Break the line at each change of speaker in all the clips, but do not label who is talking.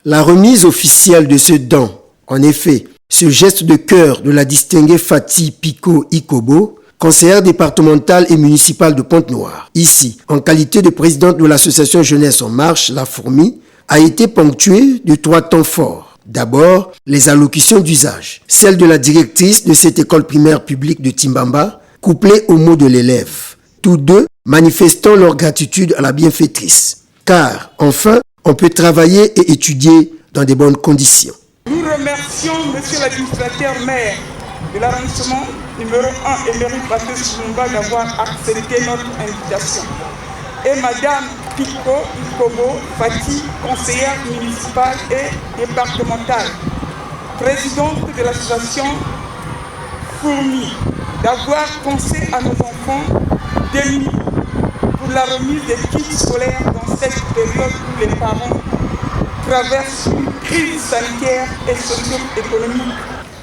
La remise officielle de ce don, en effet, ce geste de cœur de la distinguée Fati Piko Ikobo, conseillère départementale et municipale de Pointe-Noire, ici, en qualité de présidente de l'association Jeunesse en Marche, La Fourmi, a été ponctuée de 3 temps forts. D'abord, les allocutions d'usage, celle de la directrice de cette école primaire publique de Timbamba, couplée aux mots de l'élève. Tous deux manifestant leur gratitude à la bienfaitrice. Car, enfin, on peut travailler et étudier dans de bonnes conditions.
Nous remercions Monsieur l'administrateur maire de l'arrondissement numéro 1 Emery Patrice Lumumba d'avoir accepté notre invitation. Et Madame Piko Ikobo Fati, conseillère municipale et départementale, présidente de l'association Fourmi, d'avoir pensé à nos enfants démunis pour la remise des kits scolaires dans cette période où les parents traversent une crise sanitaire et socio-économique.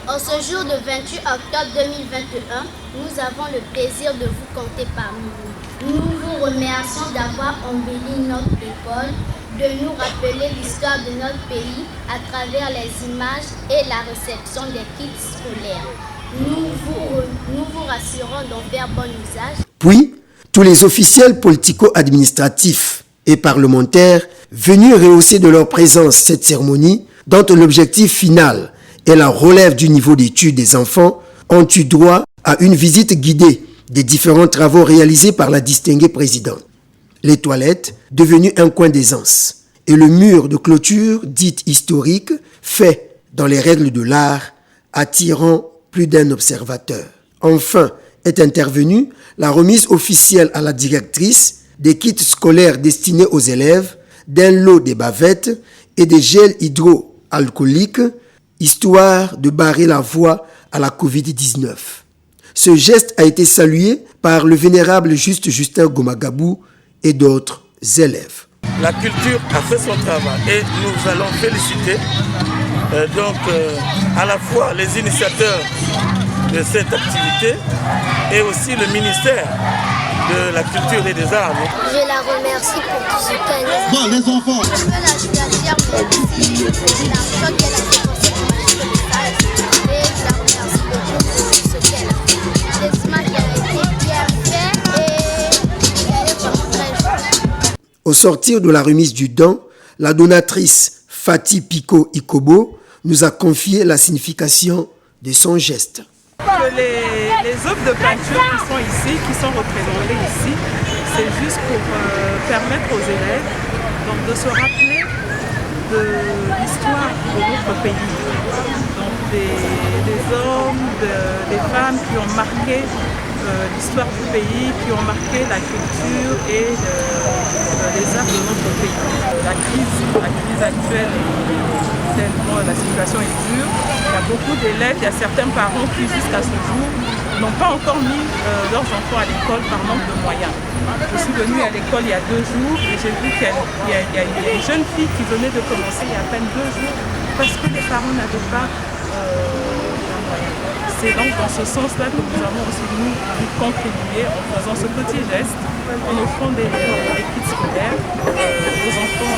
En ce jour de 28 octobre 2021, nous avons le plaisir de vous compter parmi nous. Nous vous remercions d'avoir embelli notre école, de nous rappeler l'histoire de notre pays à travers les images et la réception des kits scolaires. Nous vous rassurons d'en faire bon usage.
Puis, tous les officiels politico-administratifs et parlementaires venus rehausser de leur présence cette cérémonie, dont l'objectif final est la relève du niveau d'études des enfants, ont eu droit à une visite guidée des différents travaux réalisés par la distinguée présidente. Les toilettes, devenues un coin d'aisance, et le mur de clôture, dite historique, fait dans les règles de l'art, attirant plus d'un observateur. Enfin, est intervenue la remise officielle à la directrice des kits scolaires destinés aux élèves, d'un lot des bavettes et des gels hydroalcooliques, histoire de barrer la voie à la Covid-19. Ce geste a été salué par le vénérable Juste Justin Gomagabou et d'autres élèves.
La culture a fait son travail et nous allons féliciter à la fois les initiateurs de cette activité et aussi le ministère de la Culture et des Arts.
Je la remercie pour tout ce qu'elle a.
Bon, les enfants.
Je veux la remercier pour l'argent qu'elle a dépensé pour m'acheter le stage. Et je la remercie beaucoup pour tout ce qu'elle a fait. Les images ont été bien faites et elle est vraiment très jolie.
Au sortir de la remise du don, la donatrice Fati Piko Ikobo nous a confié la signification de son geste.
Les œuvres de peinture qui sont ici, qui sont représentées ici, c'est juste pour permettre aux élèves de se rappeler de l'histoire de notre pays. Donc des hommes, des femmes qui ont marqué l'histoire du pays, qui ont marqué la culture et les arts de notre pays. La crise actuelle, tellement la situation est dure. Il y a beaucoup d'élèves, il y a certains parents qui jusqu'à ce jour n'ont pas encore mis leurs enfants à l'école par manque de moyens. Je suis venue à l'école il y a 2 jours et j'ai vu qu'il y a une jeune fille qui venait de commencer il y a à peine 2 jours parce que les parents n'avaient pas les moyens. C'est donc dans ce sens-là que nous avons aussi nous contribué en faisant ce petit geste, en offrant des kits scolaires aux enfants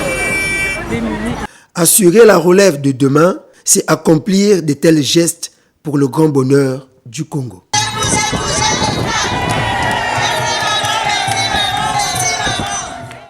démunis.
Assurer la relève de demain, c'est accomplir de tels gestes pour le grand bonheur du Congo.